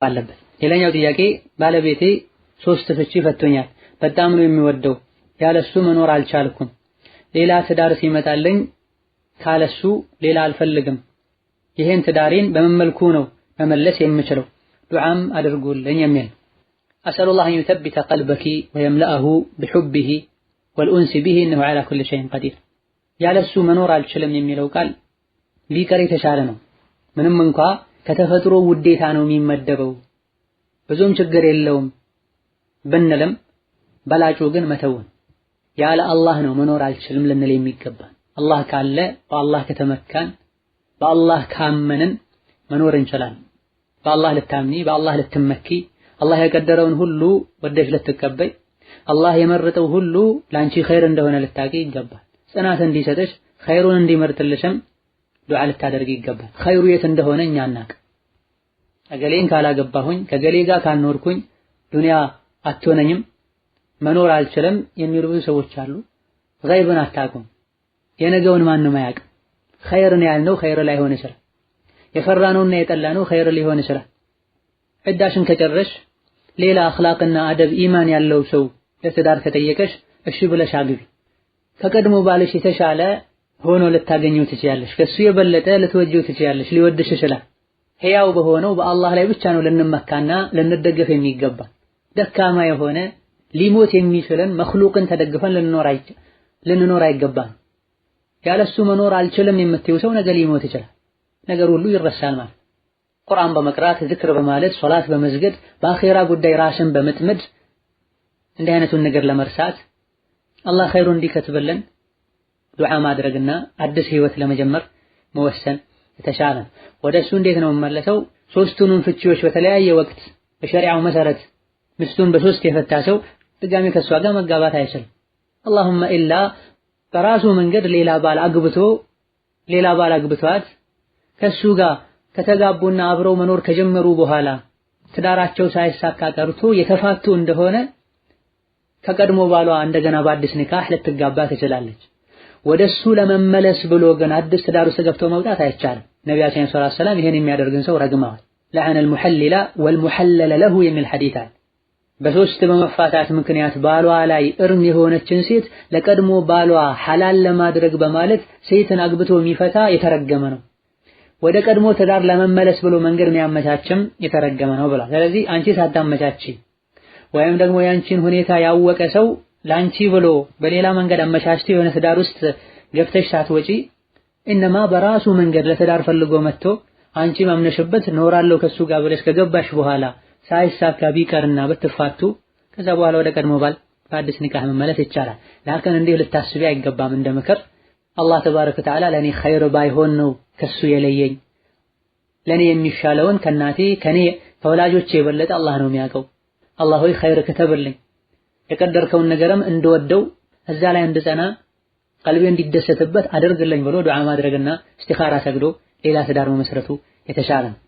አለበት። ሌላኛው ጥያቄ ባለቤቴ 3 ፍቺ ፈቶኛል። በጣም ነው የሚወደው። ያለሱ መኖር አልቻልኩም። ሌላ ትዳር ሲመጣልኝ ካለሱ ሌላ አልፈልግም። ይሄን ትዳሬን በምን መልኩ ነው መመለስ የምችለው? ዱዓም አድርጉልኝ የሚል አስአሉላህ አን ዩተቢተ ቀልበኪ ወየምለአሁ ቢሑቢሂ ወልኡንሲ ቢሂ እነሁ ዐላ ኩሊ ሸይኢን ቀዲር። ያለሱ መኖር አልችልም የሚለው ቃል ቢቀር የተሻለ ነው። ምንም እንኳ ከተፈጥሮ ውዴታ ነው የሚመደበው ብዙም ችግር የለውም ብንልም በላጩ ግን መተውን ያለ አላህ ነው መኖር አልችልም ልንል የሚገባ። አላህ ካለ በአላህ ከተመካን በአላህ ካመንን መኖር እንችላለን። በአላህ ልታምኒ በአላህ ልትመኪ አላህ የቀደረውን ሁሉ ወደሽ ልትቀበይ አላህ የመረጠው ሁሉ ላንቺ ኸይር እንደሆነ ልታቂ ይገባል። ጽናት እንዲሰጥሽ ኸይሩን እንዲመርጥልሽም ዱዓ ልታደርጊ ይገባል። ኸይሩ የት እንደሆነ እኛ እናቅ። እገሌን ካላገባሁኝ ከገሌ ጋር ካልኖርኩኝ ዱንያ አትሆነኝም መኖር አልችልም የሚሉ ብዙ ሰዎች አሉ። ገይብን አታውቁም። የነገውን ማንም አያውቅም። ኸይርን ያልነው ኸይር ላይሆን ይችላል። የፈራነውና የጠላነው ኸይር ሊሆን ይችላል። ዕዳሽን ከጨረሽ ሌላ አኽላቅና አደብ ኢማን ያለው ሰው ለትዳር ከጠየቀሽ እሺ ብለሽ አግቢ። ከቀድሞ ባልሽ የተሻለ ሆኖ ልታገኙ ትችያለሽ። ከሱ የበለጠ ልትወጂው ትችያለሽ። ሊወድሽ ይችላል። ሕያው በሆነው በአላህ ላይ ብቻ ነው ልንመካና ልንደገፍ የሚገባ። ደካማ የሆነ ሊሞት የሚችልን መኽሉቅን ተደግፈን ልንኖር አይገባም። ያለሱ መኖር አልችልም የምትይው ሰው ነገ ሊሞት ይችላል። ነገር ሁሉ ይረሳል ማለት ቁርአን በመቅራት ዝክር በማለት ሶላት በመስገድ በአኺራ ጉዳይ ራስን በመጥመድ እንዲህ አይነቱን ነገር ለመርሳት አላህ ኸይሩን እንዲከትብልን ዱዓ ማድረግና አዲስ ህይወት ለመጀመር መወሰን የተሻለ። ወደሱ እንዴት ነው መመለሰው? ሶስቱንም ፍቺዎች በተለያየ ወቅት በሸሪዓው መሰረት ሚስቱን በሶስት የፈታ ሰው ድጋሚ ከሷ ጋር መጋባት አይችልም። አላሁመ ኢላ በራሱ መንገድ ሌላ ባል አግብቷት ከሱ ጋር ከተጋቡና አብረው መኖር ከጀመሩ በኋላ ትዳራቸው ሳይሳካ ቀርቶ የተፋቱ እንደሆነ ከቀድሞ ባሏ እንደገና በአዲስ ኒካህ ልትጋባ ትችላለች። ወደሱ ለመመለስ ብሎ ግን አዲስ ትዳር ውስጥ ገብቶ መውጣት አይቻልም። ነቢያችን ሰለላሁ ዐለይሂ ወሰለም ይሄን የሚያደርግን ሰው ረግመዋል። ለዐነል ሙሐሊለ ወልሙሐለለ ለሁ የሚል ሐዲስ አለ። በሶስት በመፋታት ምክንያት ባሏ ላይ እርም የሆነችን ሴት ለቀድሞ ባሏ ሐላል ለማድረግ በማለት ሴትን አግብቶ የሚፈታ የተረገመ ነው። ወደ ቀድሞ ትዳር ለመመለስ ብሎ መንገድ የሚያመቻችም የተረገመ ነው ብሏል። ስለዚህ አንቺ ሳታመቻቺ ወይም ደግሞ ያንቺን ሁኔታ ያወቀ ሰው ላንቺ ብሎ በሌላ መንገድ አመቻችቶ የሆነ ትዳር ውስጥ ገብተሽ ሳትወጪ እነማ በራሱ መንገድ ለትዳር ፈልጎ መጥቶ አንቺ ማምነሽበት ኖራለሁ ከሱ ጋር ብለሽ ከገባሽ በኋላ ሳይሳካ ቢቀርና ብትፋቱ ከዛ በኋላ ወደ ቀድሞ ባል በአዲስ ኒካህ መመለስ ይቻላል። ላከን እንዲህ ልታስቢ አይገባም። እንደ ምክር አላህ ተባረከ ወተዓላ ለኔ ኸይር ባይሆን ነው ከሱ የለየኝ፣ ለኔ የሚሻለውን ከናቴ ከኔ ከወላጆቼ የበለጠ አላህ ነው የሚያውቀው። አላህ ሆይ ኸይር ከተብልኝ የቀደርከውን ነገርም እንደወደው እዛ ላይ እንድጸና ቀልቤ እንዲደሰትበት አድርግልኝ ብሎ ዱዓ ማድረግና እስቲኻራ ሰግዶ ሌላ ትዳር መመስረቱ የተሻለ ነው።